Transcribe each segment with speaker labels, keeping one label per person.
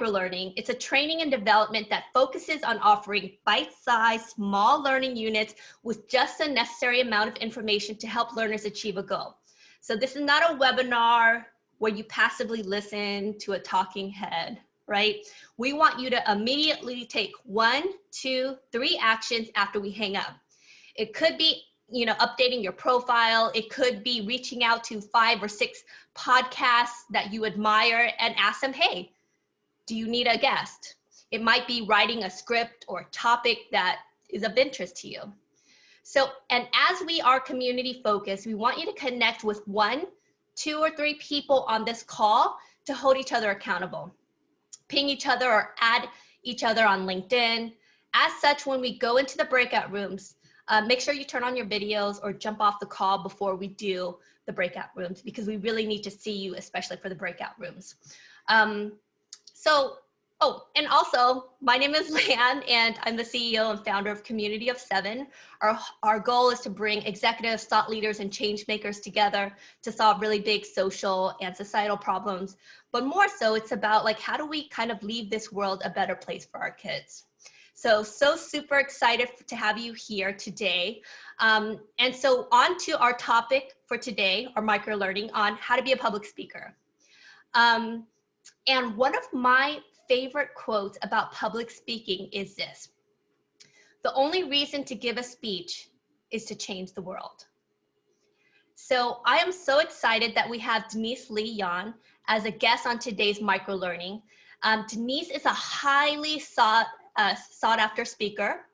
Speaker 1: microlearning. It's a training and development that focuses on offering bite-sized, small learning units with just the necessary amount of information to help learners achieve a goal. So this is not a webinar where you passively listen to a talking head, right? We want you to immediately take 1, 2, 3 actions after we hang up. It could be, you know, updating your profile. It could be reaching out to 5 or 6 podcasts that you admire and ask them, hey, do you need a guest? It might be writing a script or topic that is of interest to you. So, and as we are community focused, we want you to connect with 1, 2, or 3 people on this call to hold each other accountable. Ping each other or add each other on LinkedIn. As such, when we go into the breakout rooms, make sure you turn on your videos or jump off the call before we do the breakout rooms, because we really need to see you, especially for the breakout rooms. Oh, and also, my name is Lan, and I'm the CEO and founder of Community of 7. Our goal is to bring executives, thought leaders, and change makers together to solve really big social and societal problems. But more so, it's about like, how do we kind of leave this world a better place for our kids? So super excited to have you here today. And so on to our topic for today, our microlearning on how to be a public speaker. And one of my favorite quotes about public speaking is this: the only reason to give a speech is to change the world. So I am so excited that we have Denise Lee Yohn as a guest on today's microlearning. Denise is a highly sought after speaker.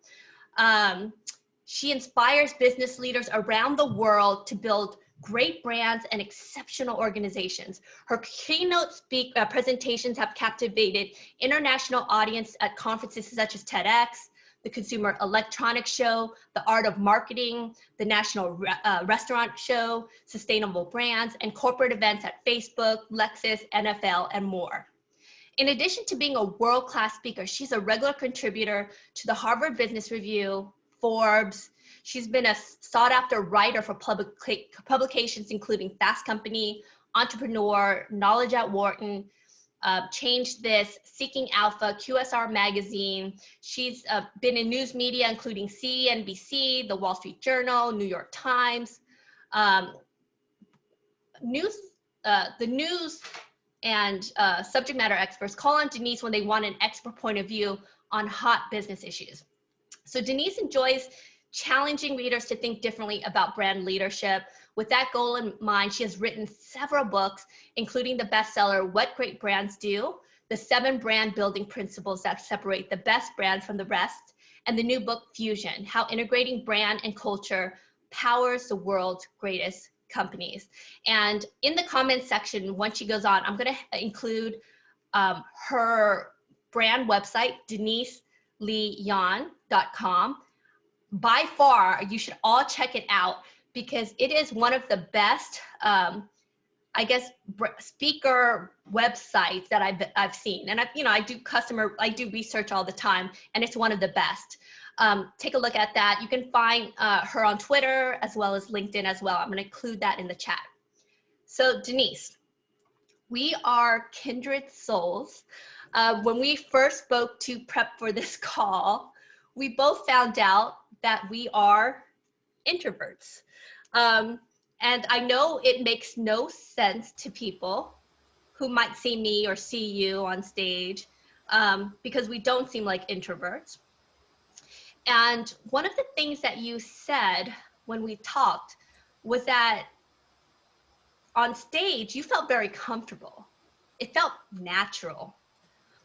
Speaker 1: She inspires business leaders around the world to build great brands and exceptional organizations. Her keynote presentations have captivated international audience at conferences such as TEDx, the Consumer Electronics Show, the Art of Marketing, the National Restaurant Show, Sustainable Brands, and corporate events at Facebook, Lexus, NFL, and more. In addition to being a world-class speaker, she's a regular contributor to the Harvard Business Review, Forbes. She's been a sought-after writer for publications including Fast Company, Entrepreneur, Knowledge at Wharton, Change This, Seeking Alpha, QSR Magazine. She's been in news media including CNBC, The Wall Street Journal, New York Times. The news and subject matter experts call on Denise when they want an expert point of view on hot business issues. So Denise enjoys challenging readers to think differently about brand leadership. With that goal in mind, she has written several books, including the bestseller, What Great Brands Do, the 7 brand building principles that separate the best brand from the rest, and the new book, Fusion, How Integrating Brand and Culture Powers the World's Greatest Companies. And in the comments section, once she goes on, I'm gonna include her brand website, deniseleeyohn.com. By far, you should all check it out because it is one of the best, I guess, speaker websites that I've seen. And I do research all the time, and it's one of the best. Take a look at that. You can find her on Twitter as well as LinkedIn as well. I'm going to include that in the chat. So Denise, we are kindred souls. When we first spoke to prep for this call, we both found out that we are introverts. And I know it makes no sense to people who might see me or see you on stage because we don't seem like introverts. And one of the things that you said when we talked was that on stage, you felt very comfortable. It felt natural.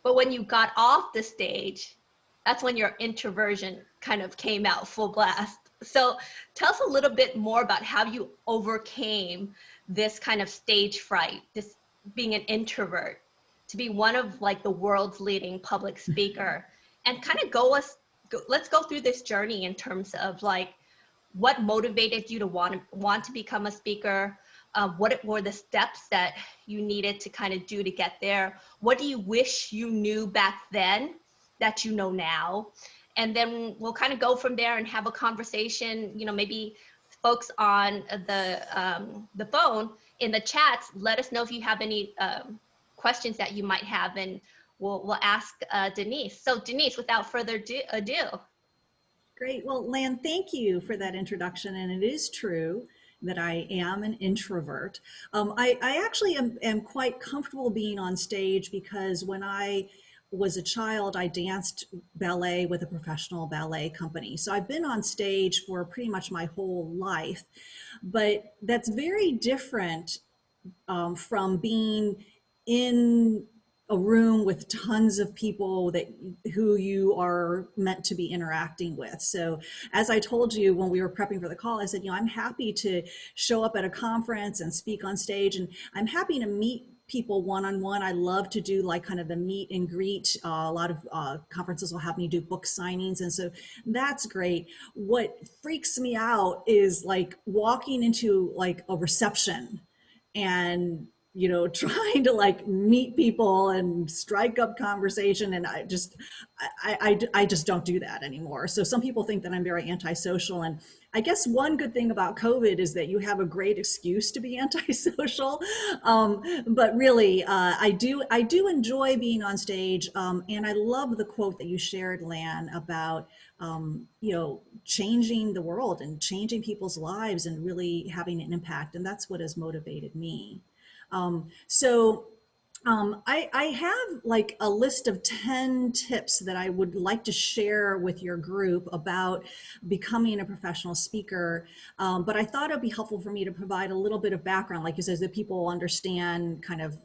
Speaker 1: But when you got off the stage, that's when your introversion kind of came out full blast. So tell us a little bit more about how you overcame this kind of stage fright, this being an introvert, to be one of like the world's leading public speaker, and kind of let's go through this journey in terms of like what motivated you to want to become a speaker. What were the steps that you needed to kind of do to get there? What do you wish you knew back then that you know now? And then we'll kind of go from there and have a conversation. You know, maybe folks on the phone in the chats, let us know if you have any questions that you might have, and we'll ask Denise. So Denise, without further ado.
Speaker 2: Great. Well, Lan, thank you for that introduction. And it is true that I am an introvert. I actually am quite comfortable being on stage because when I was a child, I danced ballet with a professional ballet company. So I've been on stage for pretty much my whole life, but that's very different from being in a room with tons of people that who you are meant to be interacting with. So as I told you when we were prepping for the call, I said, I'm happy to show up at a conference and speak on stage, and I'm happy to meet people one-on-one. I love to do like kind of the meet and greet. A lot of conferences will have me do book signings, and so that's great. What freaks me out is like walking into like a reception and trying to like meet people and strike up conversation, and I just don't do that anymore. So some people think that I'm very antisocial, and I guess one good thing about COVID is that you have a great excuse to be antisocial. But really, I do enjoy being on stage, and I love the quote that you shared, Lan, about changing the world and changing people's lives and really having an impact. And that's what has motivated me. I have like a list of 10 tips that I would like to share with your group about becoming a professional speaker. But I thought it'd be helpful for me to provide a little bit of background, like you said, that people understand kind of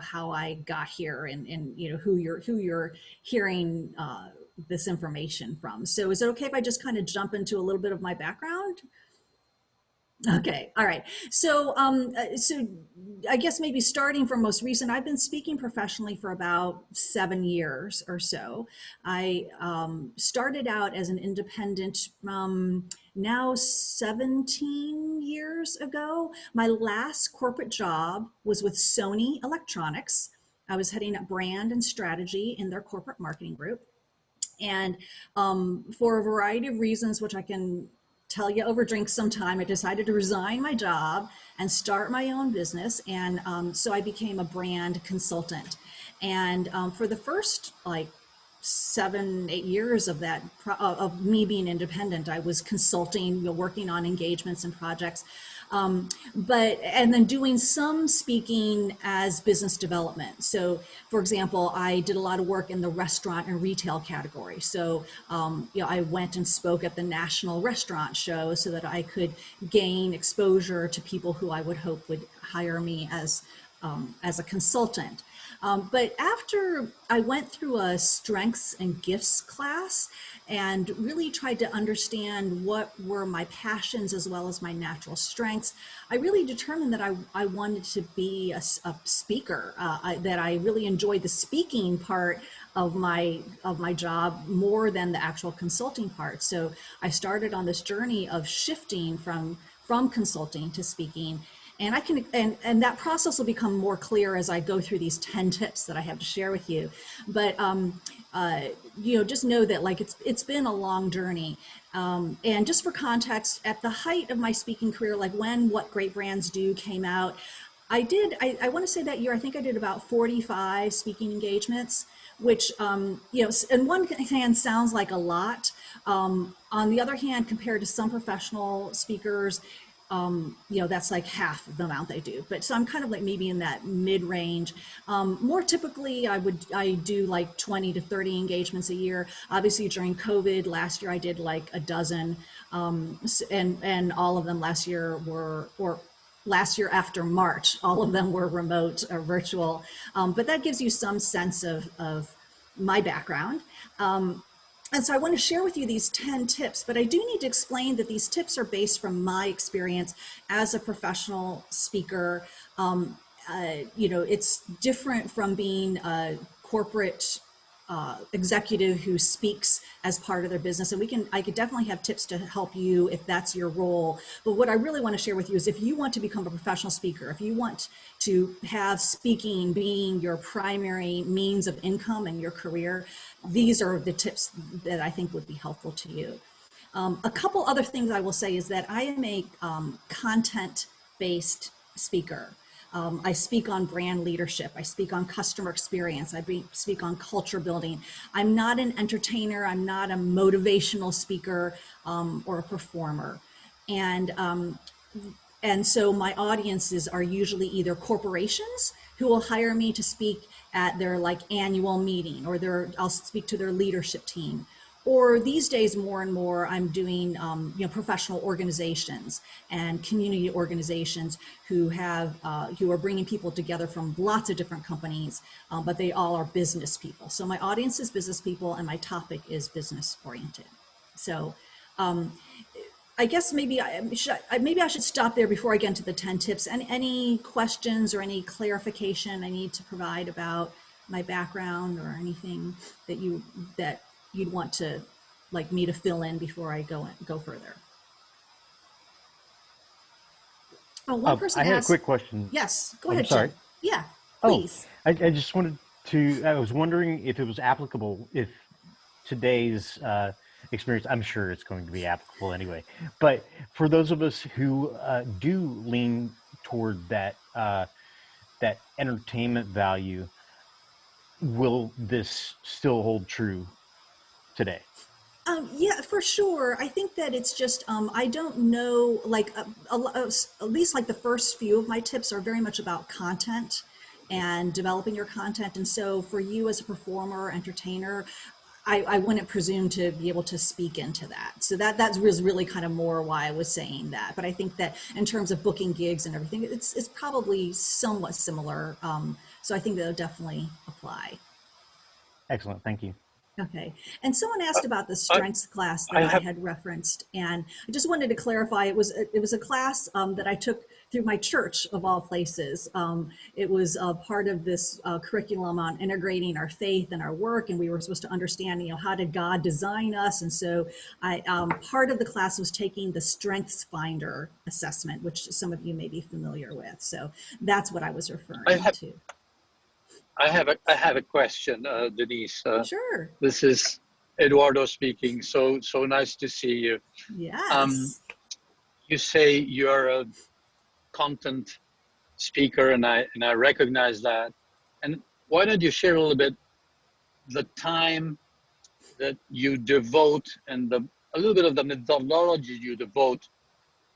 Speaker 2: how I got here and who you're hearing this information from. So is it okay if I just kind of jump into a little bit of my background? Okay, all right. So I guess maybe starting from most recent, I've been speaking professionally for about 7 years or so. I started out as an independent now 17 years ago. My last corporate job was with Sony Electronics. I was heading up brand and strategy in their corporate marketing group. And for a variety of reasons, which I can tell you over drinks sometime, I decided to resign my job and start my own business. And so I became a brand consultant. And for the first like 7-8 years of that, of me being independent, I was consulting, working on engagements and projects. And then doing some speaking as business development. So for example, I did a lot of work in the restaurant and retail category. So, I went and spoke at the National Restaurant Show so that I could gain exposure to people who I would hope would hire me as a consultant. But after I went through a strengths and gifts class and really tried to understand what were my passions as well as my natural strengths, I really determined that I wanted to be a speaker, that I really enjoyed the speaking part of my job more than the actual consulting part. So I started on this journey of shifting from consulting to speaking. And I can, and that process will become more clear as I go through these 10 tips that I have to share with you. But, just know that like it's been a long journey. And just for context, at the height of my speaking career, like when What Great Brands Do came out, I want to say that year, I think I did about 45 speaking engagements, which, on one hand sounds like a lot. On the other hand, compared to some professional speakers, that's like half the amount they do. But so I'm kind of like maybe in that mid-range. More typically, I do like 20 to 30 engagements a year. Obviously, during COVID last year, I did like a dozen, and all of them last year last year after March, all of them were remote or virtual. But that gives you some sense of my background. And so I want to share with you these 10 tips, but I do need to explain that these tips are based from my experience as a professional speaker. It's different from being a corporate executive who speaks as part of their business. And I could definitely have tips to help you if that's your role. But what I really want to share with you is if you want to become a professional speaker, if you want to have speaking being your primary means of income in your career, these are the tips that I think would be helpful to you. A couple other things I will say is that I am a content-based speaker. I speak on brand leadership. I speak on customer experience. Speak on culture building. I'm not an entertainer. I'm not a motivational speaker or a performer. And and so my audiences are usually either corporations who will hire me to speak at their like annual meeting, or I'll speak to their leadership team. Or these days, more and more, I'm doing professional organizations and community organizations who are bringing people together from lots of different companies, but they all are business people. So my audience is business people, and my topic is business oriented. So I guess maybe I should stop there before I get into the 10 tips. And any questions or any clarification I need to provide about my background or anything that you'd want to like me to fill in before I go further. Oh, one person
Speaker 3: I had a
Speaker 2: asked.
Speaker 3: quick question.
Speaker 2: Yes, go
Speaker 3: I'm
Speaker 2: ahead, Jim.
Speaker 3: sorry.
Speaker 2: Yeah,
Speaker 3: Oh,
Speaker 2: please.
Speaker 3: I just wanted to, I was wondering if it was applicable, if today's experience, I'm sure it's going to be applicable anyway, but for those of us who do lean toward that entertainment value, will this still hold true today?
Speaker 2: Yeah, for sure. I think that it's just, I don't know, like, at least like the first few of my tips are very much about content and developing your content. And so for you as a performer, entertainer, I wouldn't presume to be able to speak into that. So that was really kind of more why I was saying that. But I think that in terms of booking gigs and everything, it's probably somewhat similar. So I think that'll definitely apply.
Speaker 3: Excellent, thank you.
Speaker 2: Okay. And someone asked about the
Speaker 4: I,
Speaker 2: strengths class that
Speaker 4: I
Speaker 2: I
Speaker 4: have,
Speaker 2: had referenced, and I just wanted to clarify. It was a class that I took through my church of all places. It was part of this curriculum on integrating our faith and our work, and we were supposed to understand, how did God design us? And so I part of the class was taking the Strengths Finder assessment, which some of you may be familiar with. So that's what I was
Speaker 4: I
Speaker 2: referring
Speaker 4: have,
Speaker 2: to.
Speaker 4: I have a question, Denise.
Speaker 2: Sure.
Speaker 4: This is Eduardo speaking. So nice to see you. Um,
Speaker 2: Yes.
Speaker 4: you say you're a content speaker, and I recognize that. And why don't you share a little bit the time that you devote and a little bit of the methodology you devote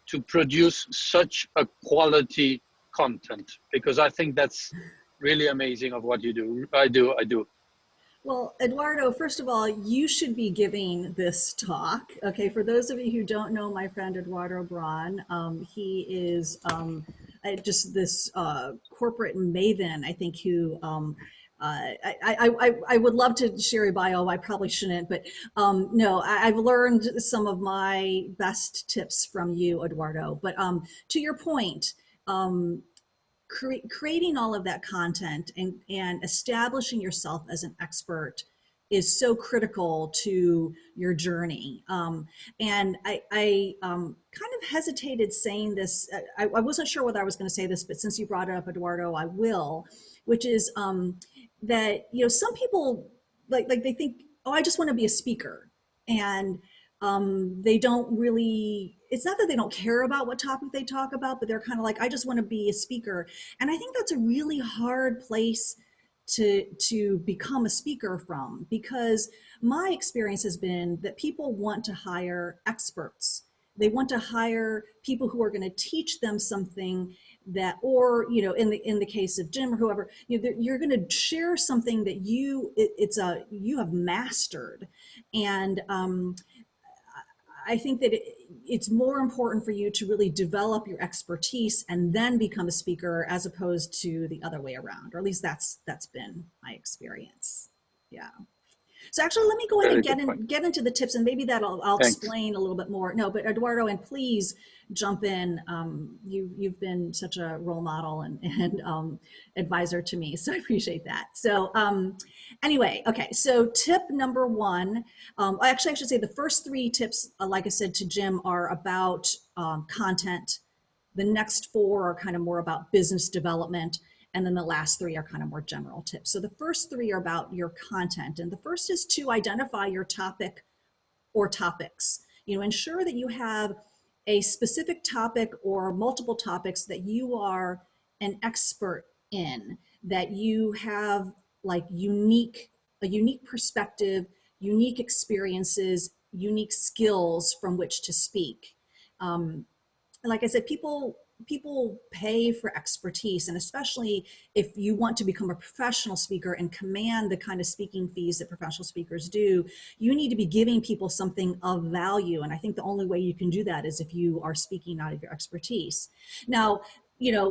Speaker 4: to produce such a quality content? Because I think that's really amazing of what you do. I do.
Speaker 2: Well, Eduardo, first of all, you should be giving this talk. Okay, for those of you who don't know my friend Eduardo Braun, he is just this corporate maven, I think, who I would love to share a bio. I probably shouldn't, but no, I've learned some of my best tips from you, Eduardo. But to your point, creating all of that content and establishing yourself as an expert is so critical to your journey. And I kind of hesitated saying this. I wasn't sure whether I was going to say this, but since you brought it up, Eduardo, I will, which is that, some people like they think, oh, I just want to be a speaker. And they don't really, it's not that they don't care about what topic they talk about, but they're kind of like, I just want to be a speaker. And I think that's a really hard place to become a speaker from, because my experience has been that people want to hire experts. They want to hire people who are going to teach them something that, or in the case of Jim or whoever, you're going to share something that you have mastered. And I think that it's more important for you to really develop your expertise and then become a speaker, as opposed to the other way around, or at least that's been my experience. Yeah. So actually, let me go ahead and get into the tips, and maybe I'll explain a little bit more. No, but Eduardo, and please jump in. You've been such a role model and advisor to me, so I appreciate that. So anyway, okay. So tip number one, actually, I should say the first three tips, like I said to Jim, are about content. The next four are kind of more about business development. And then the last three are kind of more general tips. So the first three are about your content. And the first is to identify your topic or topics. Ensure that you have a specific topic or multiple topics that you are an expert in, that you have like a unique perspective, unique experiences, unique skills from which to speak. Like I said, people pay for expertise, and especially if you want to become a professional speaker and command the kind of speaking fees that professional speakers do, you need to be giving people something of value. And I think the only way you can do that is if you are speaking out of your expertise. Now,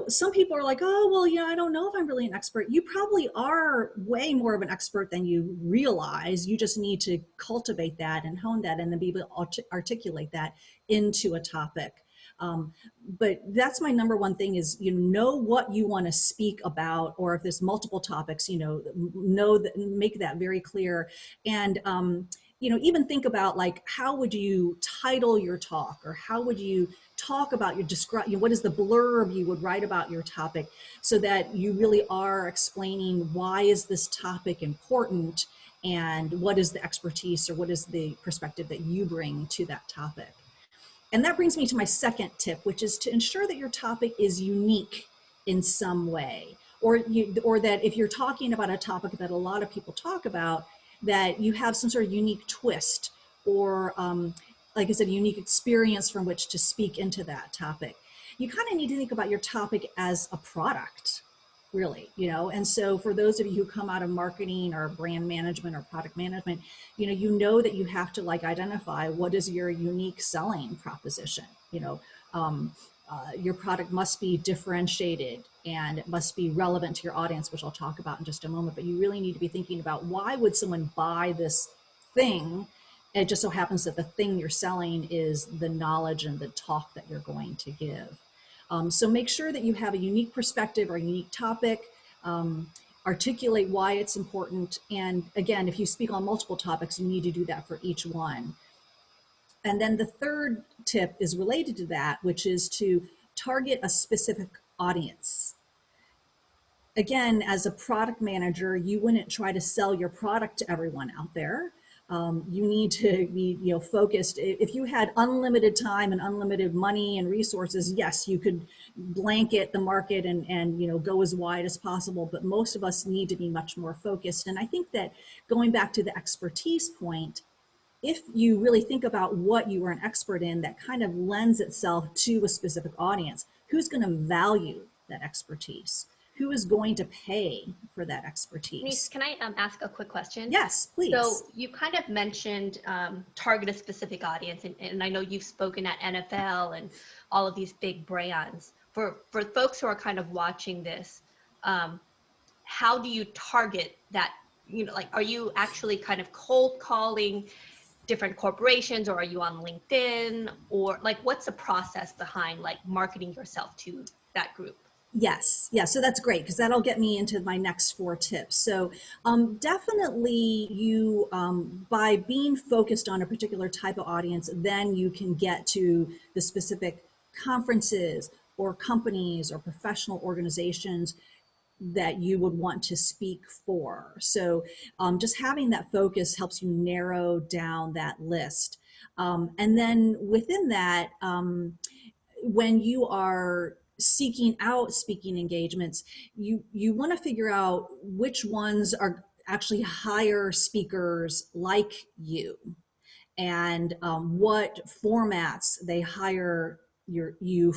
Speaker 2: some people are like, oh, well, I don't know if I'm really an expert. You probably are way more of an expert than you realize. You just need to cultivate that and hone that and then be able to articulate that into a topic. But that's my number one thing is, know what you want to speak about, or if there's multiple topics, make that very clear. And, even think about like, how would you title your talk, or how would you talk about what is the blurb you would write about your topic, so that you really are explaining why is this topic important and what is the expertise or what is the perspective that you bring to that topic. And that brings me to my second tip, which is to ensure that your topic is unique in some way, or that if you're talking about a topic that a lot of people talk about, that you have some sort of unique twist, or like I said, a unique experience from which to speak into that topic. You kind of need to think about your topic as a product, really, and so for those of you who come out of marketing or brand management or product management, that you have to like identify what is your unique selling proposition. Your product must be differentiated and it must be relevant to your audience, which I'll talk about in just a moment. But you really need to be thinking about, why would someone buy this thing? It just so happens that the thing you're selling is the knowledge and the talk that you're going to give. So make sure that you have a unique perspective or a unique topic, articulate why it's important. And again, if you speak on multiple topics, you need to do that for each one. And then the third tip is related to that, which is to target a specific audience. Again, as a product manager, you wouldn't try to sell your product to everyone out there. You need to be focused. If you had unlimited time and unlimited money and resources, yes, you could blanket the market and go as wide as possible. But most of us need to be much more focused. And I think that going back to the expertise point, if you really think about what you are an expert in, that kind of lends itself to a specific audience. Who's going to value that expertise? Who is going to pay for that expertise?
Speaker 1: Denise, can I ask a quick question?
Speaker 2: Yes, please.
Speaker 1: So you kind of mentioned target a specific audience, and I know you've spoken at NFL and all of these big brands. For folks who are kind of watching this, how do you target that? Are you actually kind of cold calling different corporations, or are you on LinkedIn, or what's the process behind marketing yourself to that group?
Speaker 2: Yes. Yeah. So that's great, because that'll get me into my next 4 tips. So definitely you, by being focused on a particular type of audience, then you can get to the specific conferences or companies or professional organizations that you would want to speak for. So just having that focus helps you narrow down that list. And then within that, when you are seeking out speaking engagements, you want to figure out which ones are actually hire speakers like you, and what formats they hire you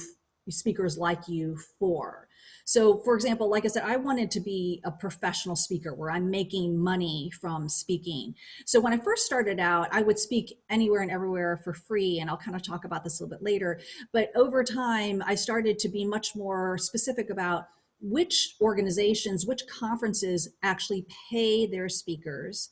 Speaker 2: speakers like you for. So for example, like I said, I wanted to be a professional speaker where I'm making money from speaking. So when I first started out, I would speak anywhere and everywhere for free. And I'll kind of talk about this a little bit later. But over time, I started to be much more specific about which organizations, which conferences actually pay their speakers.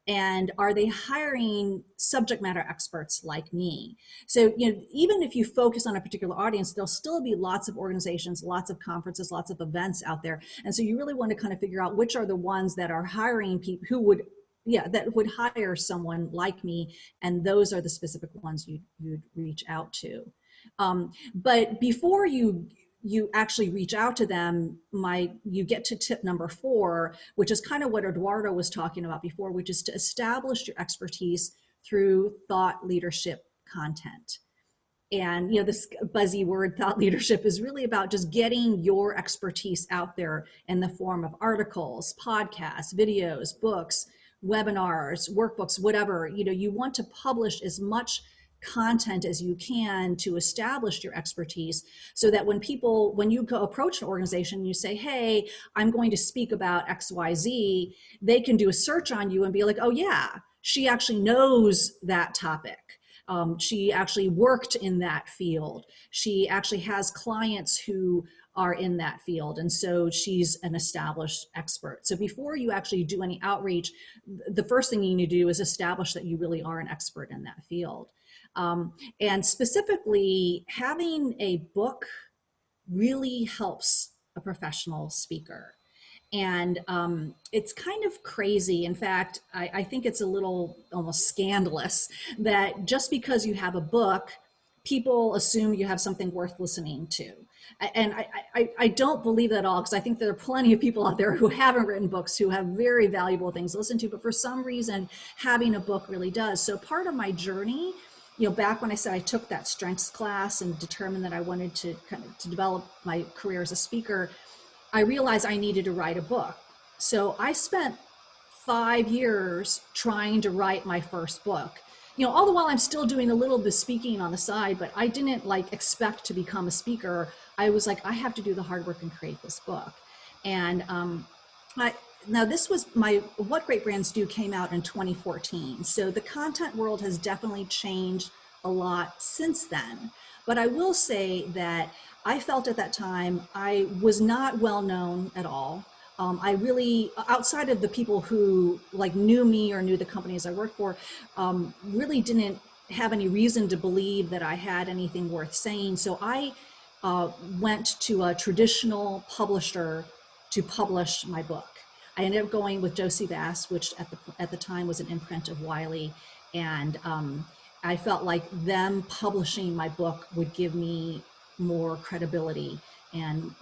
Speaker 2: And are they hiring subject matter experts like me? So, even if you focus on a particular audience, there'll still be lots of organizations, lots of conferences, lots of events out there. And so you really want to kind of figure out which are the ones that are hiring people who would, that would hire someone like me. And those are the specific ones you'd reach out to. But before you actually reach out to them, you get to tip number 4, which is kind of what Eduardo was talking about before, which is to establish your expertise through thought leadership content. And, you know, this buzzy word, thought leadership, is really about just getting your expertise out there in the form of articles, podcasts, videos, books, webinars, workbooks, whatever. You know, you want to publish as much content as you can to establish your expertise, so that when you go approach an organization, you say, hey, I'm going to speak about XYZ, they can do a search on you and be like, oh yeah, she actually knows that topic. She actually worked in that field. She actually has clients who are in that field. And so she's an established expert. So before you actually do any outreach, the first thing you need to do is establish that you really are an expert in that field. And specifically, having a book really helps a professional speaker. And it's kind of crazy. In fact, I think it's a little almost scandalous that just because you have a book, people assume you have something worth listening to. And I don't believe that at all, because I think there are plenty of people out there who haven't written books who have very valuable things to listen to, but for some reason, having a book really does. So part of my journey, you know, back when I said I took that strengths class and determined that I wanted to develop my career as a speaker, I realized I needed to write a book. So I spent 5 years trying to write my first book. You know, all the while I'm still doing a little bit of speaking on the side, but I didn't expect to become a speaker. I was like, I have to do the hard work and create this book. And now this was What Great Brands Do came out in 2014. So the content world has definitely changed a lot since then. But I will say that I felt at that time I was not well known at all. I really, outside of the people who knew me or knew the companies I worked for, really didn't have any reason to believe that I had anything worth saying. So I went to a traditional publisher to publish my book. I ended up going with Josie Bass, which at the time was an imprint of Wiley, and I felt like them publishing my book would give me more credibility and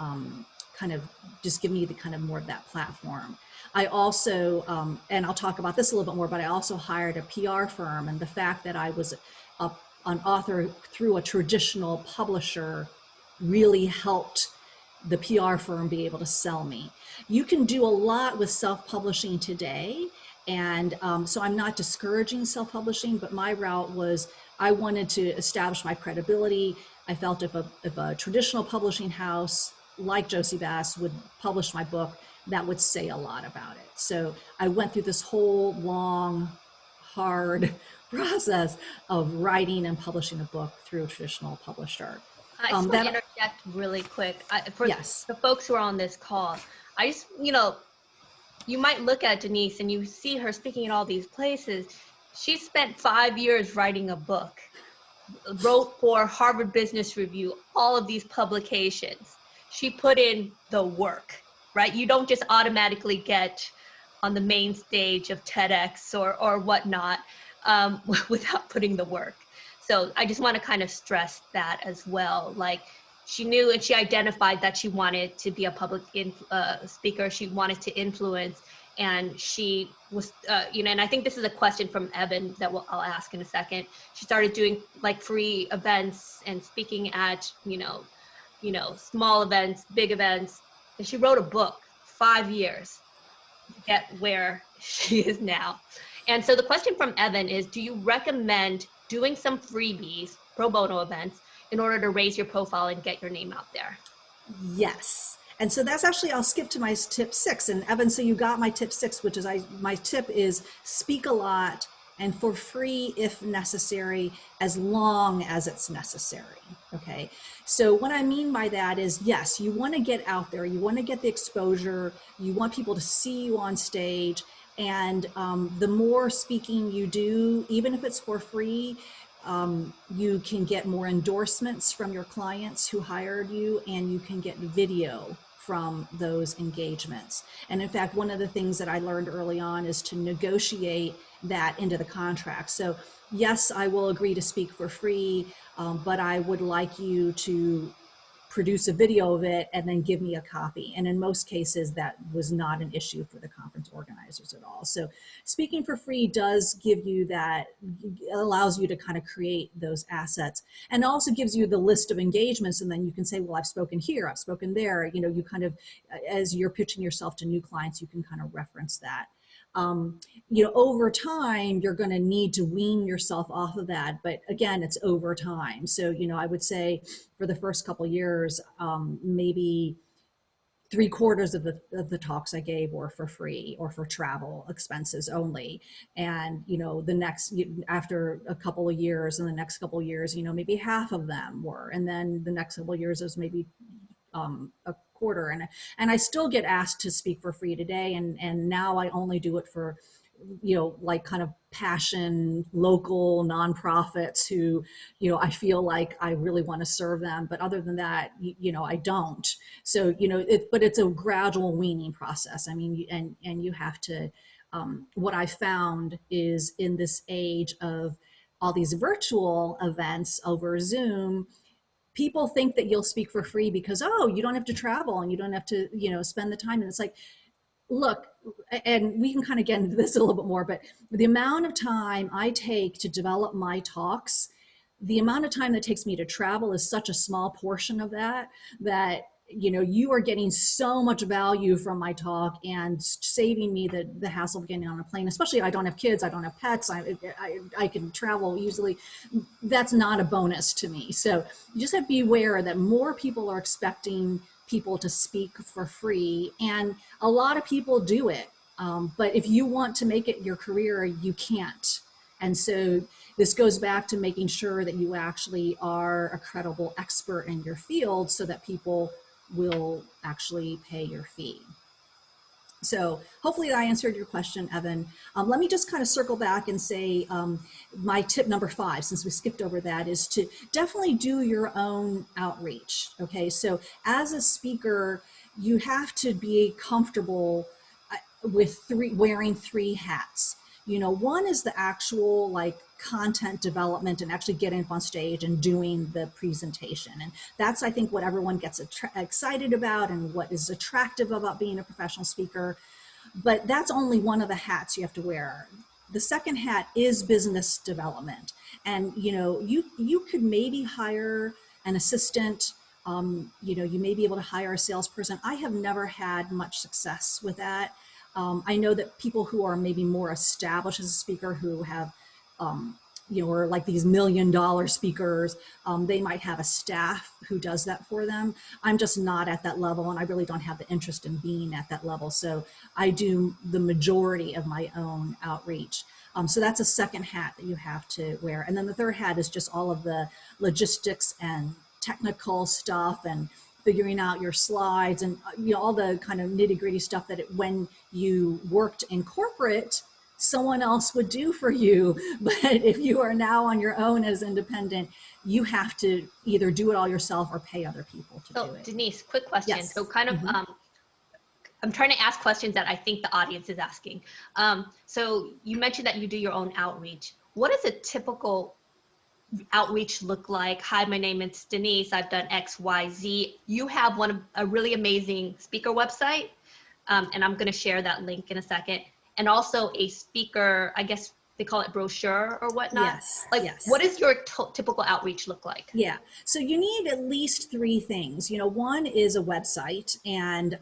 Speaker 2: kind of just give me the kind of more of that platform. I also, and I'll talk about this a little bit more, but I also hired a PR firm, and the fact that I was an author through a traditional publisher really helped the PR firm be able to sell me. You can do a lot with self-publishing today, and so I'm not discouraging self-publishing, but my route was I wanted to establish my credibility. I felt if a traditional publishing house like Josie Bass would publish my book, that would say a lot about it. So I went through this whole long, hard process of writing and publishing a book through a traditional publisher.
Speaker 1: I just want to interject really quick. For
Speaker 2: Yes.
Speaker 1: the folks who are on this call, I just, you might look at Denise and you see her speaking in all these places. She spent 5 years writing a book, wrote for Harvard Business Review, all of these publications. She put in the work, right? You don't just automatically get on the main stage of TEDx or whatnot without putting the work. So I just want to kind of stress that as well. Like, she knew and she identified that she wanted to be a public speaker. She wanted to influence, and she was, and I think this is a question from Evan that I'll ask in a second. She started doing free events and speaking at, small events, big events. And she wrote a book, 5 years to get where she is now. And so the question from Evan is, do you recommend doing some freebies, pro bono events, in order to raise your profile and get your name out there?
Speaker 2: Yes. And so that's actually, I'll skip to my tip 6. And Evan, so you got my tip 6, which is my tip is speak a lot and for free if necessary, as long as it's necessary. Okay. So what I mean by that is, yes, you want to get out there, you want to get the exposure, you want people to see you on stage. And the more speaking you do, even if it's for free, you can get more endorsements from your clients who hired you, and you can get video from those engagements. And in fact, one of the things that I learned early on is to negotiate that into the contract. So yes, I will agree to speak for free, but I would like you to produce a video of it and then give me a copy. And in most cases, that was not an issue for the conference organizers at all. So speaking for free does give you that, allows you to kind of create those assets, and also gives you the list of engagements. And then you can say, well, I've spoken here, I've spoken there. You know, you kind of, as you're pitching yourself to new clients, you can kind of reference that. You know, over time, you're going to need to wean yourself off of that. But again, it's over time. So, you know, I would say for the first couple of years, maybe 3/4 of the talks I gave were for free or for travel expenses only. And, you know, the next, after a couple of years and the next couple of years, you know, maybe half of them were. And then the next couple of years was maybe a quarter. And I still get asked to speak for free today. And now I only do it for, you know, like kind of passion, local nonprofits who, you know, I feel like I really want to serve them. But other than that, you know, I don't. So, you know, but it's a gradual weaning process. I mean, and you have to, what I found is in this age of all these virtual events over Zoom, people think that you'll speak for free because, oh, you don't have to travel and you don't have to, you know, spend the time. And it's like, look, and we can kind of get into this a little bit more, but the amount of time I take to develop my talks, the amount of time that takes me to travel is such a small portion of that, you know, you are getting so much value from my talk and saving me the hassle of getting on a plane, especially I don't have kids, I don't have pets, I can travel easily. That's not a bonus to me. So you just have to be aware that more people are expecting people to speak for free, and a lot of people do it. But if you want to make it your career, you can't. And so this goes back to making sure that you actually are a credible expert in your field so that people will actually pay your fee. So hopefully I answered your question, Evan. Let me just kind of circle back and say my tip number 5, since we skipped over that, is to definitely do your own outreach. Okay, so as a speaker, you have to be comfortable with wearing 3 hats. You know, one is the actual like content development and actually getting up on stage and doing the presentation. And that's, I think, what everyone gets excited about and what is attractive about being a professional speaker. But that's only one of the hats you have to wear. The second hat is business development. And, you know, you could maybe hire an assistant. You know, you may be able to hire a salesperson. I have never had much success with that. I know that people who are maybe more established as a speaker, who have, you know, or like these $1 million speakers, they might have a staff who does that for them. I'm just not at that level, and I really don't have the interest in being at that level. So I do the majority of my own outreach. So that's a second hat that you have to wear. And then the third hat is just all of the logistics and technical stuff and figuring out your slides and, you know, all the kind of nitty-gritty stuff that when you worked in corporate, someone else would do for you. But if you are now on your own as independent, you have to either do it all yourself or pay other people to do it.
Speaker 1: Denise, quick question.
Speaker 2: Yes.
Speaker 1: So kind of, I'm trying to ask questions that I think the audience is asking. So you mentioned that you do your own outreach. What does a typical outreach look like? Hi, my name is Denise. I've done X, Y, Z. You have a really amazing speaker website, and I'm going to share that link in a second. And also a speaker, I guess they call it brochure or whatnot.
Speaker 2: Yes.
Speaker 1: Like,
Speaker 2: yes.
Speaker 1: What does your typical outreach look like?
Speaker 2: Yeah. So you need at least 3 things. You know, one is a website, and,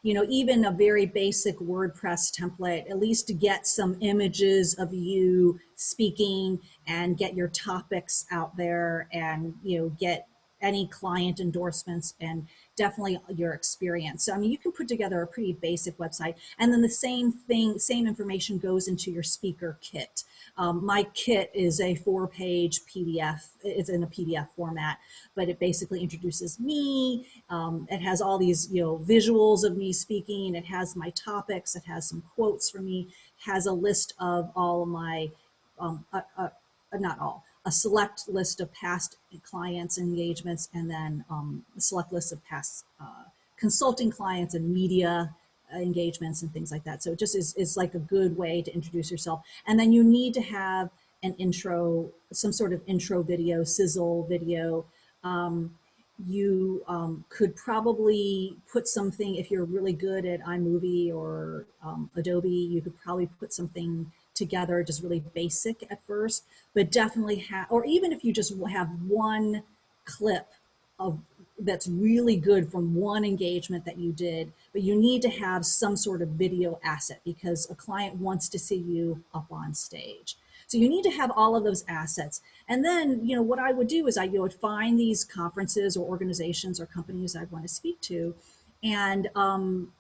Speaker 2: you know, even a very basic WordPress template, at least to get some images of you speaking and get your topics out there and, you know, get any client endorsements and definitely your experience. So, I mean, you can put together a pretty basic website, and then the same information goes into your speaker kit. My kit is a 4-page PDF. It's in a PDF format, but it basically introduces me. It has all these, you know, visuals of me speaking. It has my topics. It has some quotes from me. It has a list of all of my, not all, a select list of past clients engagements, and then a select list of past consulting clients and media engagements and things like that. So it just is like a good way to introduce yourself. And then you need to have an intro, some sort of intro video, sizzle video. you could probably put something, if you're really good at iMovie or Adobe, you could probably put something together, just really basic at first, but definitely have, or even if you just have one clip of that's really good from one engagement that you did, but you need to have some sort of video asset because a client wants to see you up on stage. So you need to have all of those assets. And then, you know, what I would do is I would find these conferences or organizations or companies I'd want to speak to. And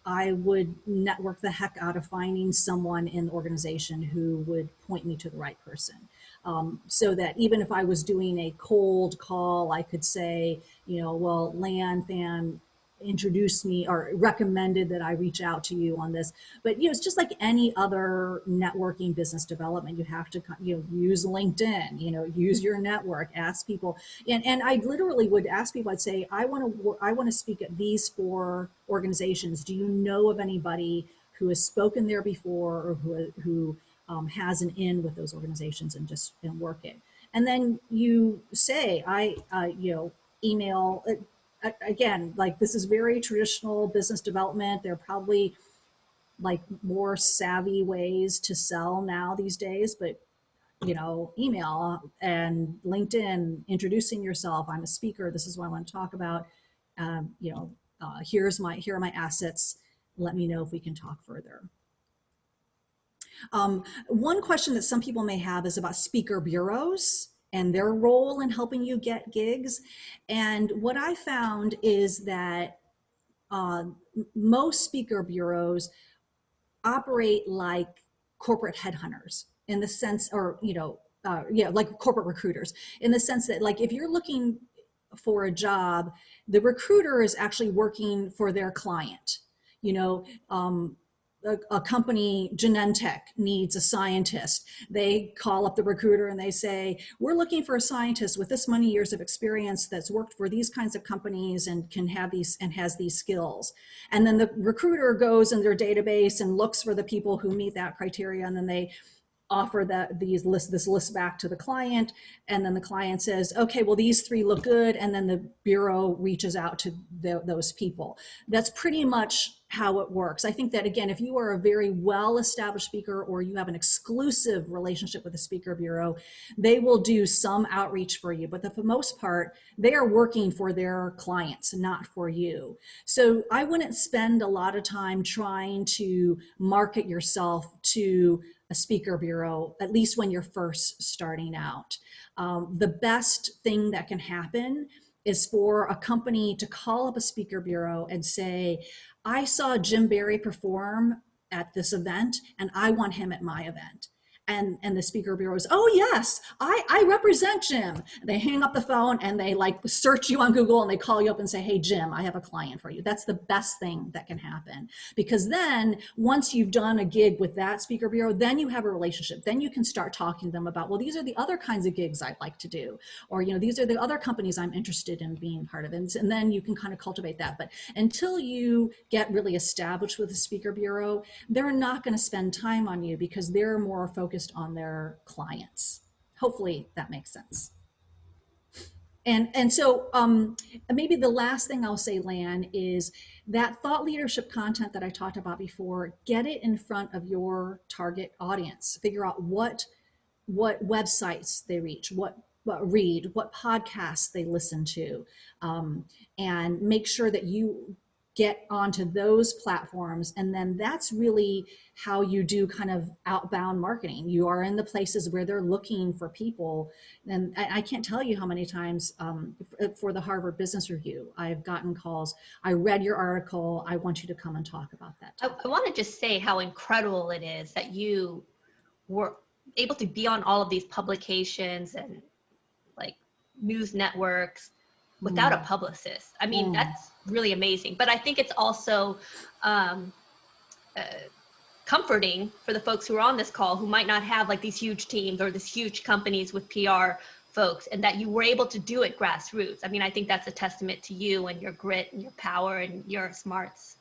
Speaker 2: I would network the heck out of finding someone in the organization who would point me to the right person. So that even if I was doing a cold call, I could say, you know, well, Lan Fan introduced me or recommended that I reach out to you on this. But, you know, it's just like any other networking business development. You have to, you know, use LinkedIn, you know, use your network, ask people. And I literally would ask people, I'd say, I want to speak at these 4 organizations. Do you know of anybody who has spoken there before or who has an in with those organizations, and work it. And then you say, you know, email, again, like this is very traditional business development. There are probably like more savvy ways to sell now these days, but you know, email and LinkedIn, introducing yourself. I'm a speaker. This is what I want to talk about. You know, here are my assets. Let me know if we can talk further. One question that some people may have is about speaker bureaus and their role in helping you get gigs. And what I found is that most speaker bureaus operate like corporate headhunters in the sense, or, you know, yeah, like corporate recruiters, in the sense that, like, if you're looking for a job, the recruiter is actually working for their client. You know, a company, Genentech, needs a scientist. They call up the recruiter and they say, we're looking for a scientist with this many years of experience that's worked for these kinds of companies and can have these and has these skills. And then the recruiter goes in their database and looks for the people who meet that criteria, and then they offer this list back to the client, and then the client says, okay, well, these 3 look good, and then the bureau reaches out to those people. That's pretty much how it works. I think that, again, if you are a very well-established speaker or you have an exclusive relationship with the speaker bureau, they will do some outreach for you, but for the most part, they are working for their clients, not for you. So I wouldn't spend a lot of time trying to market yourself to a speaker bureau, at least when you're first starting out. The best thing that can happen is for a company to call up a speaker bureau and say, I saw Jim Barry perform at this event and I want him at my event. And the speaker bureau is, oh yes, I represent Jim. They hang up the phone and they like search you on Google and they call you up and say, hey Jim, I have a client for you. That's the best thing that can happen. Because then once you've done a gig with that speaker bureau, then you have a relationship. Then you can start talking to them about, well, these are the other kinds of gigs I'd like to do. Or, you know, these are the other companies I'm interested in being part of. And then you can kind of cultivate that. But until you get really established with the speaker bureau, they're not going to spend time on you because they're more focused on their clients. Hopefully that makes sense. And so maybe the last thing I'll say, Lan, is that thought leadership content that I talked about before, get it in front of your target audience. Figure out what websites they reach, what read, what podcasts they listen to, and make sure that you get onto those platforms. And then that's really how you do kind of outbound marketing. You are in the places where they're looking for people. And I can't tell you how many times for the Harvard Business Review, I've gotten calls, I read your article, I want you to come and talk about that topic.
Speaker 1: I want to just say how incredible it is that you were able to be on all of these publications and like news networks without a publicist. I mean, that's really amazing. But I think it's also comforting for the folks who are on this call who might not have like these huge teams or these huge companies with PR folks, and that you were able to do it grassroots. I mean, I think that's a testament to you and your grit and your power and your smarts.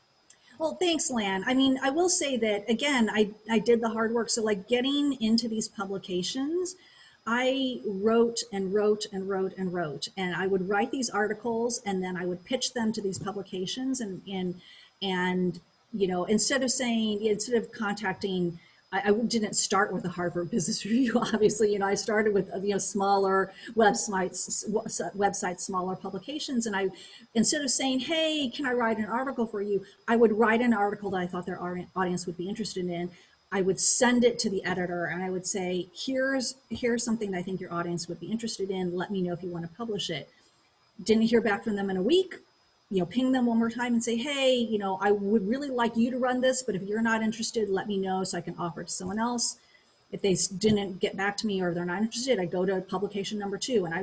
Speaker 2: Well, thanks, Lan. I mean, I will say that, again, I did the hard work. So like getting into these publications I wrote and wrote and wrote and wrote, and I would write these articles, and then I would pitch them to these publications, and you know, instead of contacting, I didn't start with the Harvard Business Review. Obviously, you know, I started with, you know, smaller websites, smaller publications, and I, instead of saying, "Hey, can I write an article for you?" I would write an article that I thought their audience would be interested in. I would send it to the editor, and I would say, here's something that I think your audience would be interested in. Let me know if you want to publish it. Didn't hear back from them in a week. You know, ping them one more time and say, hey, you know, I would really like you to run this, but if you're not interested, let me know so I can offer it to someone else. If they didn't get back to me or they're not interested, I go to publication number 2. And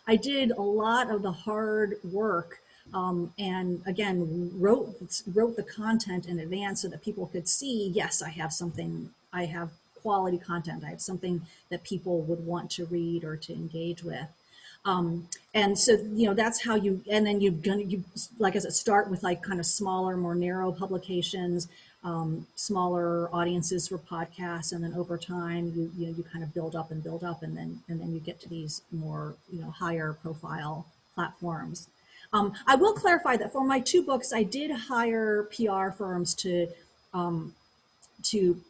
Speaker 2: I did a lot of the hard work. And again, wrote the content in advance so that people could see, yes, I have quality content. I have something that people would want to read or to engage with. And so, you know, that's how and then you like, as it start with like kind of smaller, more narrow publications, smaller audiences for podcasts. And then over time, you kind of build up, and then you get to these more, you know, higher profile platforms. I will clarify that for my 2 books, I did hire PR firms to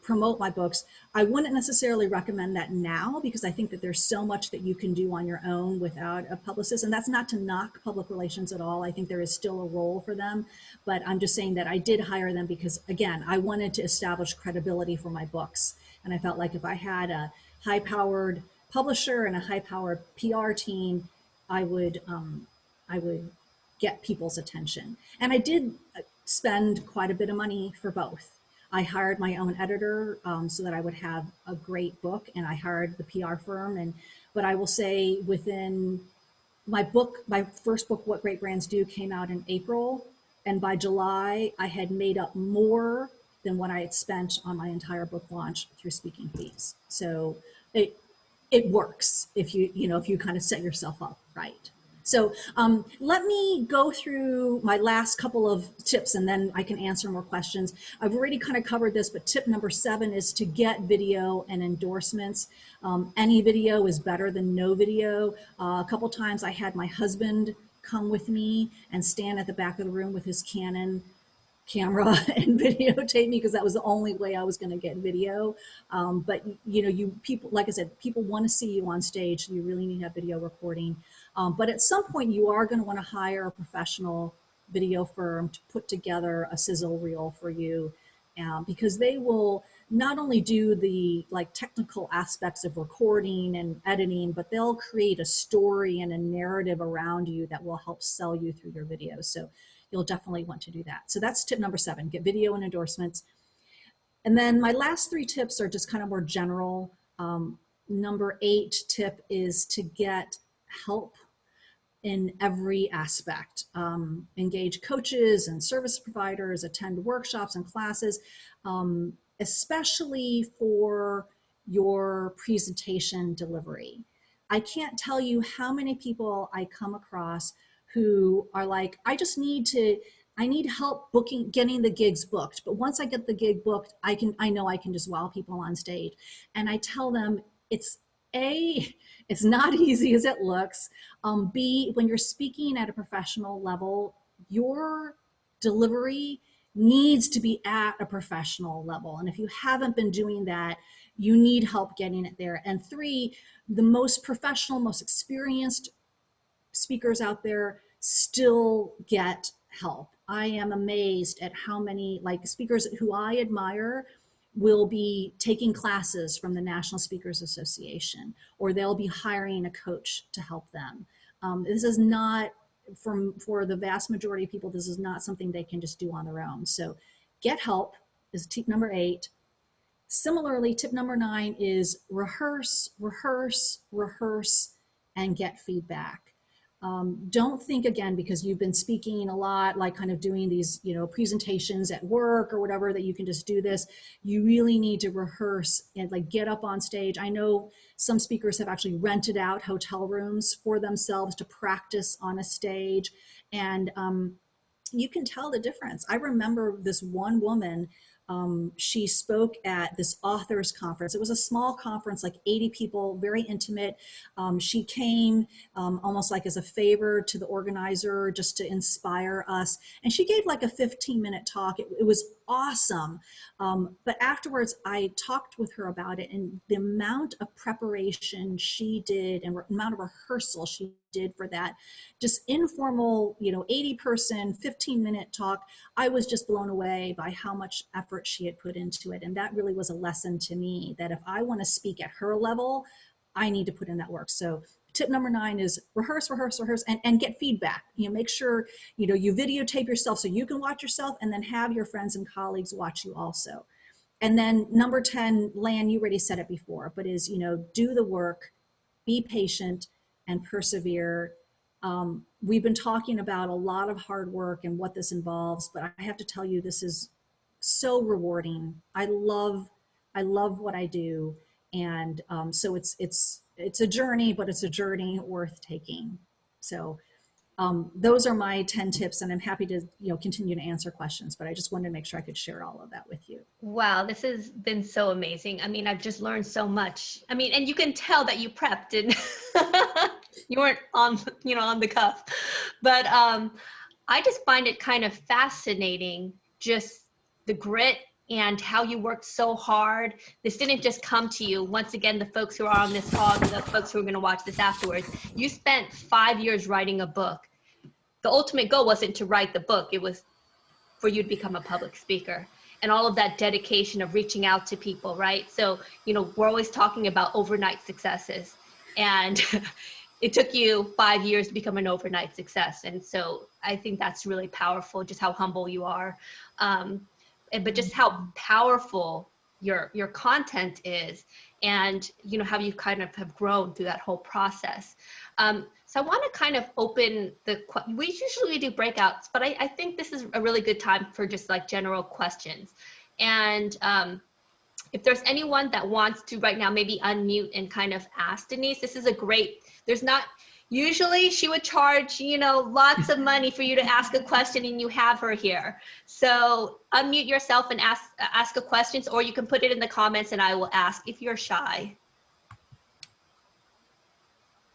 Speaker 2: promote my books. I wouldn't necessarily recommend that now, because I think that there's so much that you can do on your own without a publicist. And that's not to knock public relations at all. I think there is still a role for them, but I'm just saying that I did hire them because, again, I wanted to establish credibility for my books. And I felt like if I had a high-powered publisher and a high-powered PR team, I would get people's attention. And I did spend quite a bit of money for both. I hired my own editor so that I would have a great book, and I hired the PR firm. But I will say, within my first book, What Great Brands Do, came out in April, and by July I had made up more than what I had spent on my entire book launch through speaking fees. So it works if you kind of set yourself up right. So let me go through my last couple of tips, and then I can answer more questions. I've already kind of covered this, but tip number 7 is to get video and endorsements. Any video is better than no video. A couple times I had my husband come with me and stand at the back of the room with his Canon camera and videotape me, because that was the only way I was going to get video. But you know, people, like I said, people want to see you on stage. So you really need to have video recording. But at some point you are going to want to hire a professional video firm to put together a sizzle reel for you, because they will not only do the like technical aspects of recording and editing, but they'll create a story and a narrative around you that will help sell you through your videos. So you'll definitely want to do that. So that's tip number 7, get video and endorsements. And then my last 3 tips are just kind of more general. Number 8 tip is to get help in every aspect. Engage coaches and service providers, attend workshops and classes, especially for your presentation delivery. I can't tell you how many people I come across who are like, I need help getting the gigs booked. But once I get the gig booked, I know I can just wow people on stage. And I tell them, it's not easy as it looks. B, when you're speaking at a professional level, your delivery needs to be at a professional level. And if you haven't been doing that, you need help getting it there. And 3, the most professional, most experienced speakers out there still get help. I am amazed at how many speakers who I admire will be taking classes from the National Speakers Association, or they'll be hiring a coach to help them. This is not, for the vast majority of people, this is not something they can just do on their own. So get help is tip number 8. Similarly, tip number 9 is rehearse, rehearse, rehearse, and get feedback. Don't think, again, because you've been speaking a lot, like kind of doing these, presentations at work or whatever, that you can just do this. You really need to rehearse and get up on stage. I know some speakers have actually rented out hotel rooms for themselves to practice on a stage. And you can tell the difference. I remember this one woman, She spoke at this authors conference. It was a small conference, like 80 people, very intimate. She came almost like as a favor to the organizer, just to inspire us. And she gave like a 15-minute talk. It was awesome. But afterwards, I talked with her about it, and the amount of preparation she did and the amount of rehearsal she did for that, just informal, 80-person, 15-minute talk. I was just blown away by how much effort she had put into it. And that really was a lesson to me that if I want to speak at her level, I need to put in that work. So tip number 9 is rehearse, and get feedback. Make sure, you videotape yourself so you can watch yourself, and then have your friends and colleagues watch you also. And then number 10, Lan, you already said it before, but is, do the work, be patient, and persevere. We've been talking about a lot of hard work and what this involves, but I have to tell you, this is so rewarding. I love what I do. And so it's a journey, but it's a journey worth taking. So those are my 10 tips, and I'm happy to continue to answer questions, but I just wanted to make sure I could share all of that with you.
Speaker 1: Wow, this has been so amazing. I mean, I've just learned so much. I mean, and you can tell that you prepped and you weren't on the cuff. But I just find it kind of fascinating, just the grit and how you worked so hard. This didn't just come to you. Once again, the folks who are on this call, the folks who are going to watch this afterwards, you spent 5 years writing a book. The ultimate goal wasn't to write the book. It was for you to become a public speaker, and all of that dedication of reaching out to people, right? So, we're always talking about overnight successes, and it took you 5 years to become an overnight success. And so I think that's really powerful, just how humble you are. But just how powerful your content is, and how you kind of have grown through that whole process. So I want to kind of open we usually do breakouts, but I think this is a really good time for just like general questions. And if there's anyone that wants to right now, maybe unmute and kind of ask Denise, this is usually she would charge, lots of money for you to ask a question, and you have her here. So unmute yourself and ask a question, or you can put it in the comments and I will ask if you're shy.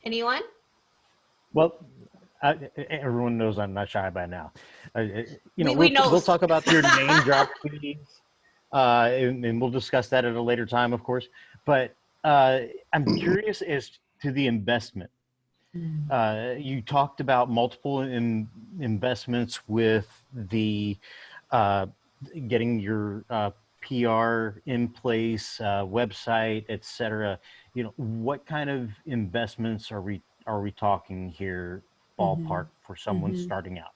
Speaker 1: Anyone?
Speaker 3: Well, everyone knows I'm not shy by now.
Speaker 1: We know.
Speaker 3: We'll talk about your name drop, please, and we'll discuss that at a later time, of course. But I'm curious as to the investment. You talked about multiple investments with the getting your PR in place, website, etc. What kind of investments are we talking here, ballpark, for someone starting out?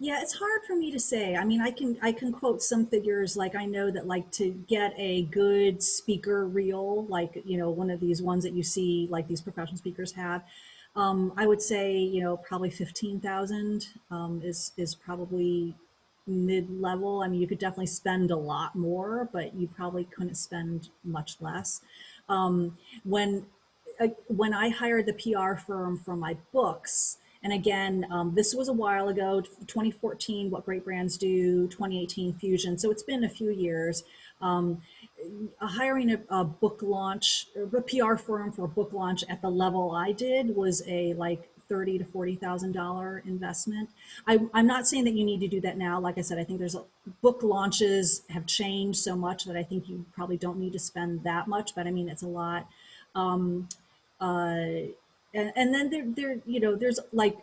Speaker 2: Yeah, it's hard for me to say. I mean, I can quote some figures. Like, I know that, like, to get a good speaker reel, like, one of these ones that you see, like these professional speakers have, I would say, probably 15,000 is probably mid-level. I mean, you could definitely spend a lot more, but you probably couldn't spend much less. When I hired the PR firm for my books, and again, this was a while ago, 2014, What Great Brands Do, 2018, Fusion. So it's been a few years. Hiring a book launch, a PR firm for a book launch at the level I did was a like $30,000 to $40,000 investment. I'm not saying that you need to do that now. Like I said, I think book launches have changed so much that I think you probably don't need to spend that much, but I mean, it's a lot. And then there's like,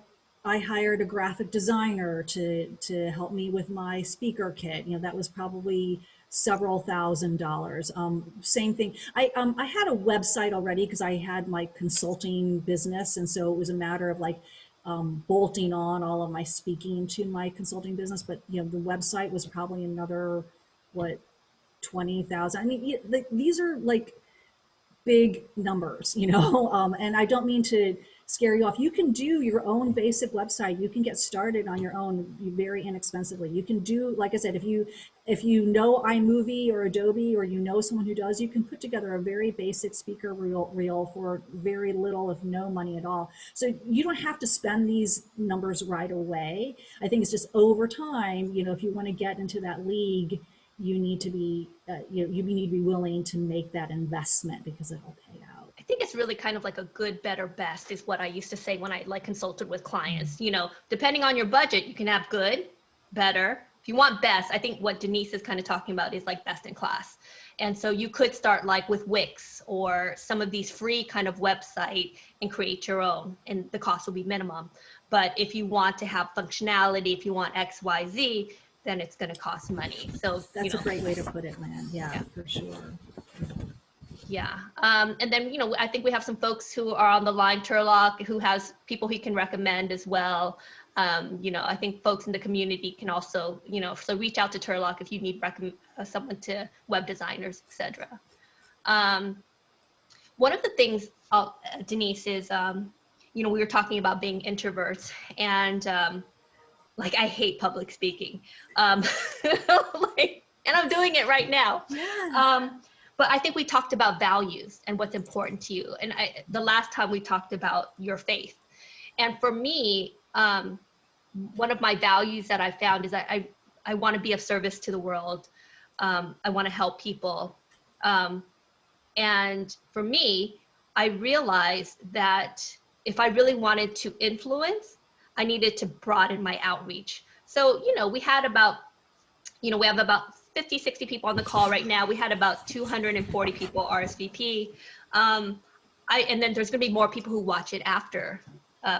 Speaker 2: I hired a graphic designer to help me with my speaker kit. That was probably several $1,000s. Same thing. I had a website already because I had my consulting business, and so it was a matter of like bolting on all of my speaking to my consulting business. But the website was probably another 20,000. I mean, these are like big numbers, and I don't mean to scare you off. You can do your own basic website. You can get started on your own very inexpensively. You can do, like I said, if you know iMovie or Adobe, or someone who does, you can put together a very basic speaker reel for very little, if no money at all. So you don't have to spend these numbers right away. I think it's just over time, if you want to get into that league, you need to be you need to be willing to make that investment because it'll pay out.
Speaker 1: I think it's really kind of like a good, better, best is what I used to say when I like consulted with clients. You know, depending on your budget, you can have good, better. If you want best, I think what Denise is kind of talking about is like best in class. And so you could start like with Wix or some of these free kind of website and create your own, and the cost will be minimum. But if you want to have functionality, if you want X, Y, Z, then it's going to cost money. So
Speaker 2: That's a great way to put it, Lan. Yeah, for sure.
Speaker 1: Yeah. And then, you know, I think we have some folks who are on the line, Turlock, who has people he can recommend as well. You know, I think folks in the community can also, you know, so reach out to Turlock if you need someone to web designers, etc. One of the things, Denise, is, you know, we were talking about being introverts, and like I hate public speaking, like, and I'm doing it right now.
Speaker 2: Yeah.
Speaker 1: But I think we talked about values and what's important to you. And the last time we talked about your faith. And for me, one of my values that I found is I want to be of service to the world. I want to help people. And for me, I realized that if I really wanted to influence, I needed to broaden my outreach. So, you know, we have about 50, 60 people on the call right now. We had about 240 people RSVP. And then there's gonna be more people who watch it after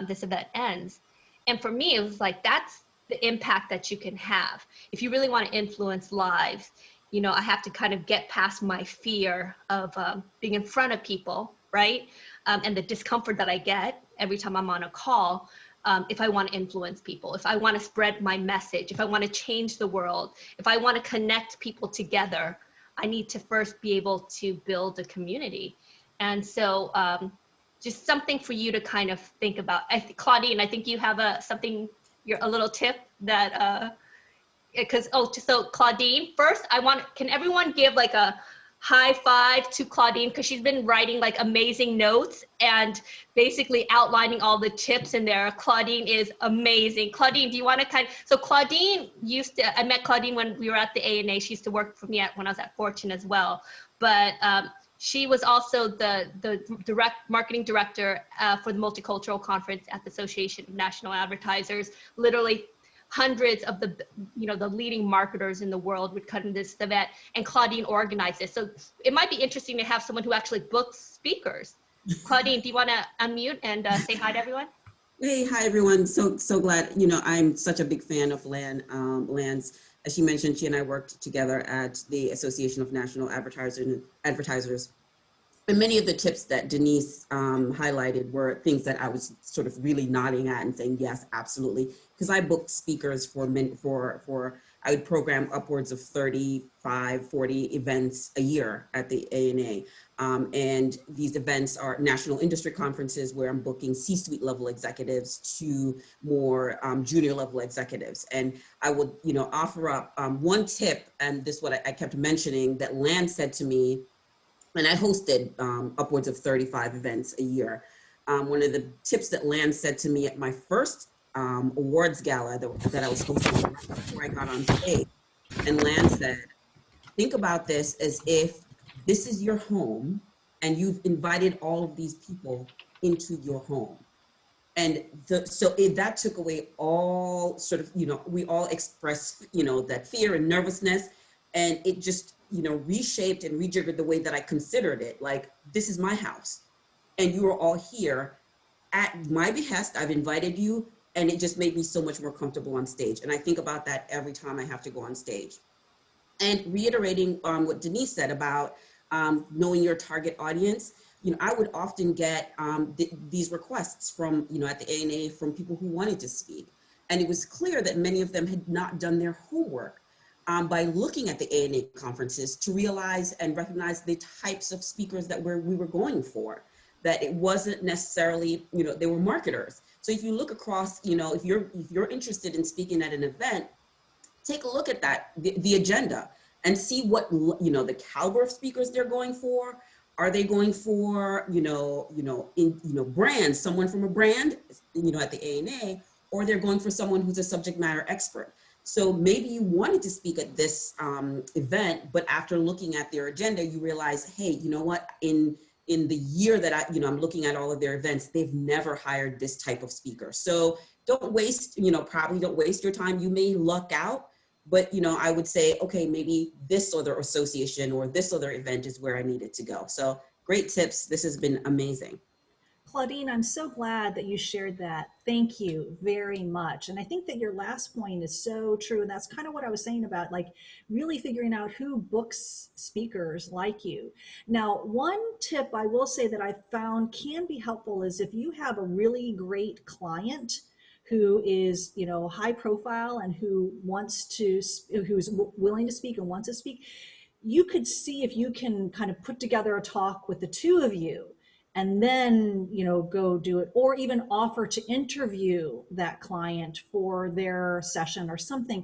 Speaker 1: this event ends. And for me, it was like, that's the impact that you can have. If you really wanna influence lives, you know, I have to kind of get past my fear of being in front of people, right? And the discomfort that I get every time I'm on a call. If I want to influence people, if I want to spread my message, if I want to change the world, if I want to connect people together, I need to first be able to build a community. And so just something for you to kind of think about. Claudine, I think you have a little tip that, so Claudine, first can everyone give like a high five to Claudine, because she's been writing like amazing notes and basically outlining all the tips in there. Claudine is amazing. Claudine, do you want to so Claudine I met Claudine when we were at the ANA. She used to work for me when I was at Fortune as well. But she was also the marketing director for the Multicultural Conference at the Association of National Advertisers. Literally hundreds of the leading marketers in the world would come to this event, and Claudine organized this. So it might be interesting to have someone who actually books speakers. Claudine, do you want to unmute and say hi to everyone?
Speaker 5: Hey, hi everyone. So glad, you know, I'm such a big fan of Lan's. As she mentioned, she and I worked together at the Association of National Advertisers. And many of the tips that Denise highlighted were things that I was sort of really nodding at and saying, yes, absolutely. Because I booked speakers I would program upwards of 35, 40 events a year at the ANA. And these events are national industry conferences where I'm booking C-suite level executives to more junior level executives. And I would, you know, offer up one tip, and this is what I kept mentioning, that Lan said to me. And I hosted upwards of 35 events a year. One of the tips that Lan said to me at my first awards gala that I was hosting before I got on stage, and Lan said, think about this as if this is your home and you've invited all of these people into your home. And that took away all sort of, you know, we all express, you know, that fear and nervousness, and it just, you know, reshaped and rejiggered the way that I considered it. Like, this is my house and you are all here at my behest. I've invited you, and it just made me so much more comfortable on stage. And I think about that every time I have to go on stage. And reiterating what Denise said about knowing your target audience, you know, I would often get these requests from, you know, at the ANA from people who wanted to speak. And it was clear that many of them had not done their homework. By looking at the ANA conferences to realize and recognize the types of speakers that we were going for, that it wasn't necessarily, you know, they were marketers. So if you look across, you know, if you're interested in speaking at an event, take a look at that, the agenda, and see what, you know, the caliber of speakers they're going for. Are they going for, brands, someone from a brand, you know, at the ANA, or they're going for someone who's a subject matter expert? So maybe you wanted to speak at this event, but after looking at their agenda, you realize, hey, you know what, in the year that I'm looking at all of their events, they've never hired this type of speaker. So don't waste, probably don't waste your time. You may luck out, but, I would say, okay, maybe this other association or this other event is where I needed to go. So great tips. This has been amazing.
Speaker 2: Claudine, I'm so glad that you shared that. Thank you very much. And I think that your last point is so true. And that's kind of what I was saying about, like, really figuring out who books speakers like you. Now, one tip I will say that I found can be helpful is if you have a really great client who is, high profile and who's willing to speak and wants to speak, you could see if you can kind of put together a talk with the two of you and then, go do it, or even offer to interview that client for their session or something.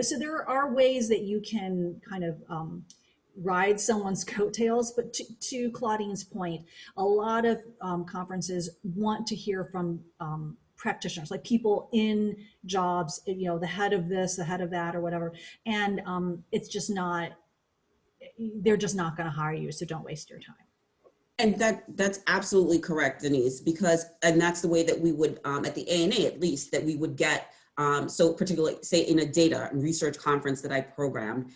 Speaker 2: So there are ways that you can kind of ride someone's coattails. But to Claudine's point, a lot of conferences want to hear from practitioners, like people in jobs, the head of this, the head of that, or whatever. And it's just not, they're just not going to hire you. So don't waste your time.
Speaker 5: And that's absolutely correct, Denise, and that's the way that we would, at the ANA at least, that we would get, so particularly say in a data and research conference that I programmed,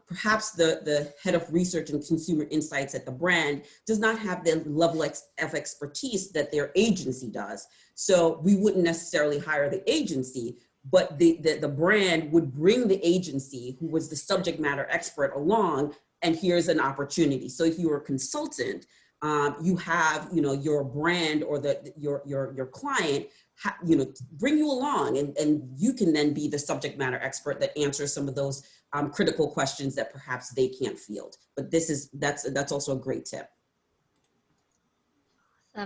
Speaker 5: perhaps the head of research and consumer insights at the brand does not have the level of expertise that their agency does. So we wouldn't necessarily hire the agency, but the brand would bring the agency who was the subject matter expert along, and here's an opportunity. So if you're a consultant, you have, your brand or your client, bring you along, and you can then be the subject matter expert that answers some of those critical questions that perhaps they can't field. But that's also a great tip.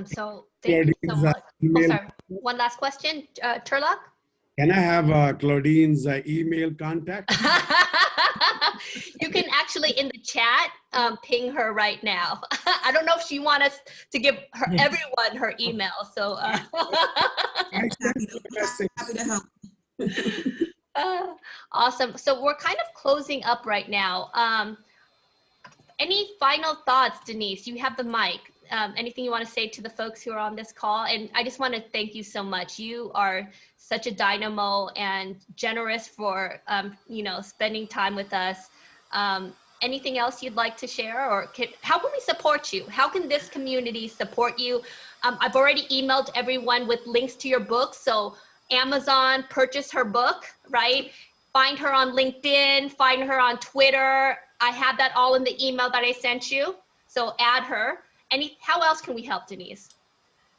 Speaker 1: So thank you so much. Oh, sorry. One last question, Turlock.
Speaker 6: Can I have Claudine's email contact?
Speaker 1: You can actually in the chat ping her right now. I don't know if she wants us to give everyone her email. So
Speaker 5: Happy to help.
Speaker 1: Awesome. So we're kind of closing up right now. Any final thoughts, Denise? You have the mic. Anything you want to say to the folks who are on this call? And I just want to thank you so much. You are such a dynamo and generous for, spending time with us. Anything else you'd like to share, or how can we support you? How can this community support you? I've already emailed everyone with links to your book. So Amazon, purchase her book, right? Find her on LinkedIn, find her on Twitter. I have that all in the email that I sent you. So add her. How else can we help, Denise?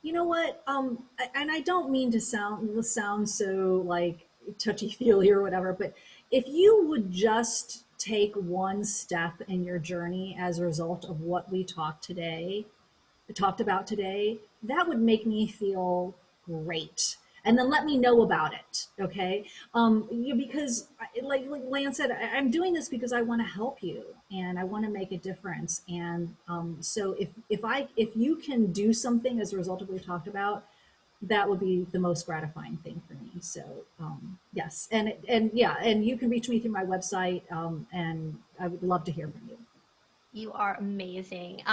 Speaker 2: You know what? And I don't mean to sound so like touchy-feely or whatever, but if you would just take one step in your journey as a result of what we talked about today, that would make me feel great. And then let me know about it, okay? Because like Lan said, I'm doing this because I want to help you and I want to make a difference. And so if you can do something as a result of what we talked about, that would be the most gratifying thing for me. So yes, and you can reach me through my website, and I would love to hear from you.
Speaker 1: You are amazing.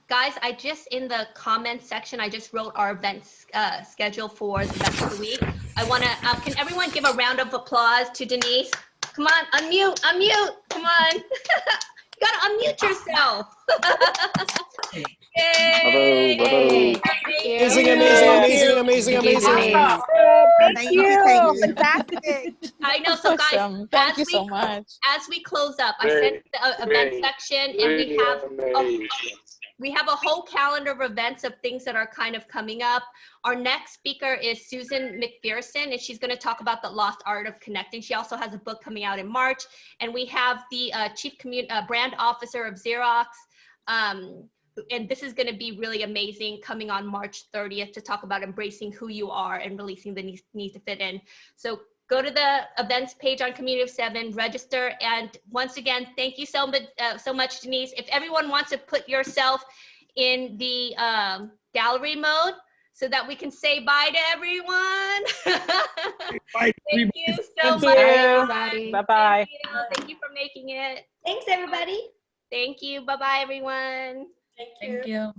Speaker 1: Guys, I just, in the comments section, I just wrote our events schedule for the rest of the week. I want to, can everyone give a round of applause to Denise? Come on, unmute, come on. You gotta unmute yourself. Yay!
Speaker 7: Hello.
Speaker 8: Amazing.
Speaker 7: Thank you.
Speaker 8: Fantastic.
Speaker 1: I know, so guys,
Speaker 8: Awesome. Thank you so much.
Speaker 1: as we close up, I sent the event section, and we have a whole calendar of events of things that are kind of coming up. Our next speaker is Susan McPherson, and she's going to talk about the lost art of connecting. She also has a book coming out in March. And we have the chief brand officer of Xerox. And this is going to be really amazing, coming on March 30th to talk about embracing who you are and releasing the need to fit in. So go to the events page on Community of 7, register. And once again, thank you so much, Denise. If everyone wants to put yourself in the gallery mode, so that we can say bye to everyone.
Speaker 6: Bye,
Speaker 1: Thank you so
Speaker 8: Thank
Speaker 1: much,
Speaker 8: you.
Speaker 1: everybody.
Speaker 8: Bye-bye.
Speaker 1: Thank you for making it.
Speaker 9: Thanks, everybody.
Speaker 1: Thank you. Bye-bye, everyone.
Speaker 9: Thank you.